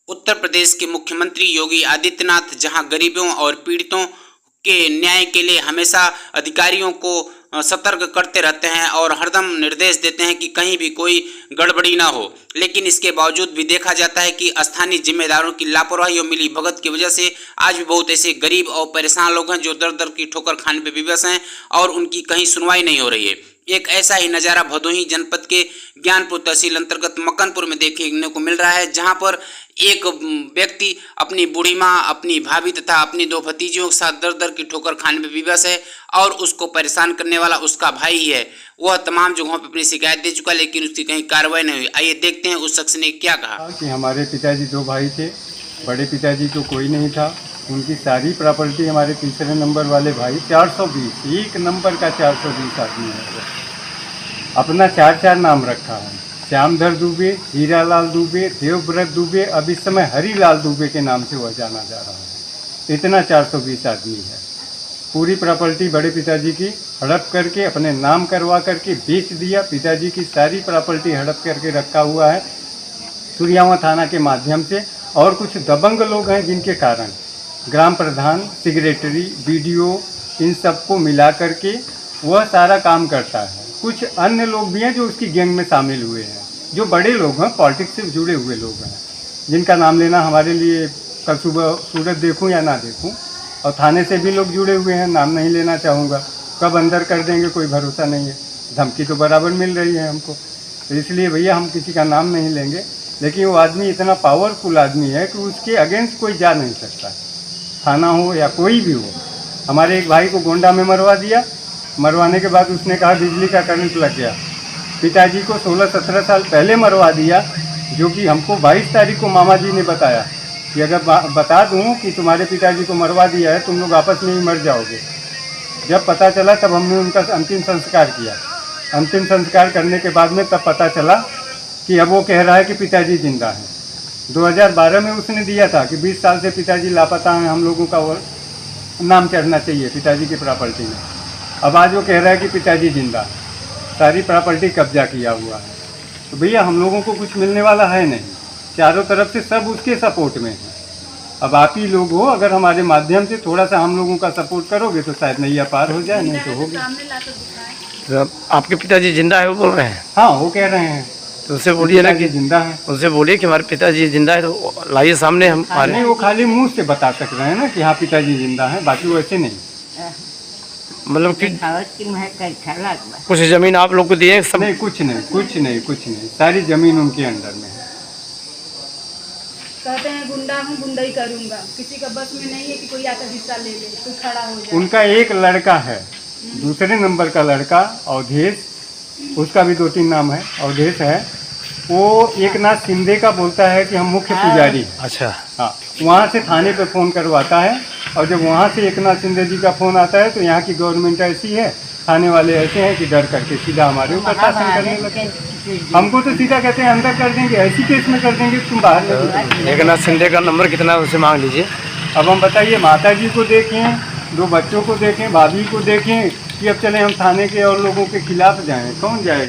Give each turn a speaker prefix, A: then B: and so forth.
A: उत्तर प्रदेश के मुख्यमंत्री योगी आदित्यनाथ जहां गरीबों और पीड़ितों के न्याय के लिए हमेशा अधिकारियों को सतर्क करते रहते हैं और हरदम निर्देश देते हैं कि कहीं भी कोई गड़बड़ी ना हो, लेकिन इसके बावजूद भी देखा जाता है कि स्थानीय जिम्मेदारों की लापरवाही और मिली भगत की वजह से आज भी बहुत ऐसे गरीब और परेशान लोग हैं जो दर दर की ठोकर खाने पर विवश हैं और उनकी कहीं सुनवाई नहीं हो रही है। एक ऐसा ही नज़ारा भदोही जनपद के ज्ञानपुर तहसील अंतर्गत मक्कनपुर में देखने को मिल रहा है, जहां पर एक व्यक्ति अपनी बूढ़ी माँ, अपनी भाभी तथा अपनी दो भतीजियों के साथ दर दर की ठोकर खाने में विवश है और उसको परेशान करने वाला उसका भाई ही है। वह तमाम जगहों पर अपनी शिकायत दे चुका, लेकिन उसकी कहीं कार्रवाई नहीं हुई। आइए देखते हैं उस शख्स ने क्या कहा।
B: कि हमारे पिताजी दो भाई थे, बड़े पिताजी तो कोई नहीं था। उनकी सारी प्रॉपर्टी हमारे तीसरे नंबर वाले भाई 420, एक नंबर का 420 आदमी है, अपना चार नाम रखा है। श्यामधर दुबे, हीरालाल दुबे, देवव्रत दुबे, अब इस समय हरीलाल दुबे के नाम से वह जाना जा रहा है। इतना 420 आदमी है। पूरी प्रॉपर्टी बड़े पिताजी की हड़प करके अपने नाम करवा करके बेच दिया। पिताजी की सारी प्रॉपर्टी हड़प करके रखा हुआ है सूर्यावा थाना के माध्यम से। और कुछ दबंग लोग हैं जिनके कारण ग्राम प्रधान, सेक्रेटरी, बीडीओ, इन सबको मिला करके वह सारा काम करता है। कुछ अन्य लोग भी हैं जो उसकी गैंग में शामिल हुए हैं, जो बड़े लोग हैं, पॉलिटिक्स से जुड़े हुए लोग हैं, जिनका नाम लेना हमारे लिए कल सुबह सूरज देखूं या ना देखूं। और थाने से भी लोग जुड़े हुए हैं, नाम नहीं लेना चाहूँगा, कब अंदर कर देंगे कोई भरोसा नहीं है। धमकी तो बराबर मिल रही है हमको, तो इसलिए भैया हम किसी का नाम नहीं लेंगे। लेकिन वो आदमी इतना पावरफुल आदमी है कि उसके अगेंस्ट कोई जा नहीं सकता, थाना हो या कोई भी हो। हमारे एक भाई को गोंडा में मरवा दिया, मरवाने के बाद उसने कहा बिजली का करंट लग गया। पिताजी को 16-17 साल पहले मरवा दिया, जो कि हमको 22 तारीख को मामा जी ने बताया कि अगर बता दूं कि तुम्हारे पिताजी को मरवा दिया है, तुम लोग आपस में ही मर जाओगे। जब पता चला तब हमने उनका अंतिम संस्कार किया। अंतिम संस्कार करने के बाद में तब पता चला कि अब वो कह रहा है कि पिताजी जिंदा हैं। 2012 में उसने दिया था कि 20 साल से पिताजी लापता हैं, हम लोगों का वो नाम चढ़ना चाहिए पिताजी की प्रॉपर्टी में। अब आज वो कह रहा है कि पिताजी जिंदा है, सारी प्रॉपर्टी कब्जा किया हुआ है। तो भैया हम लोगों को कुछ मिलने वाला है नहीं, चारों तरफ से सब उसके सपोर्ट में है। अब आप ही लोग हो, अगर हमारे माध्यम से थोड़ा सा हम लोगों का सपोर्ट करोगे तो शायद नैया पार हो जाए, नहीं तो होगी।
C: आपके पिताजी जिंदा है वो बोल रहे हैं?
B: हाँ, वो कह रहे हैं।
C: तो उससे बोलिए ना कि
B: जिंदा है,
C: उससे बोलिए कि हमारे पिताजी जिंदा है, तो लाइए सामने। हम
B: नहीं, वो खाली मुंह से बता सक रहे हैं ना कि हाँ पिताजी जिंदा है, बाकी वो ऐसे नहीं।
C: मतलब कि कुछ जमीन आप लोग को दिए सब?
B: नहीं, कुछ नहीं, सारी जमीन उनके अंडर में है।
D: कहते हैं गुंडा हूँ, गुंडा ही करूँगा, किसी का बस में नहीं है कि कोई आकर हिस्सा ले ले, कोई खड़ा हो जाए।
B: उनका एक लड़का है, दूसरे नंबर का लड़का अवधेश, उसका भी 2-3 नाम है, अवधेश है। वो एक नाथ शिंदे का बोलता है कि हम मुख्य पुजारी हैं।
C: अच्छा।
B: हाँ, वहाँ से थाने पे फ़ोन करवाता है, और जब वहाँ से एक नाथ शिंदे जी का फ़ोन आता है तो यहाँ की गवर्नमेंट ऐसी है, थाने वाले ऐसे हैं कि डर करके सीधा हमारे ऊपर शासन करने लगते हैं। हमको तो सीधा कहते हैं अंदर कर देंगे, ऐसी केस में कर देंगे तुम बाहर नहीं।
C: एक नाथ शिंदे का नंबर कितना है उसे मांग लीजिए।
B: अब हम बताइए, माता जी को देखें, 2 बच्चों को देखें, भाभी को देखें, कि अब चले हम थाने के और लोगों के खिलाफ जाएं, कौन जाएगा?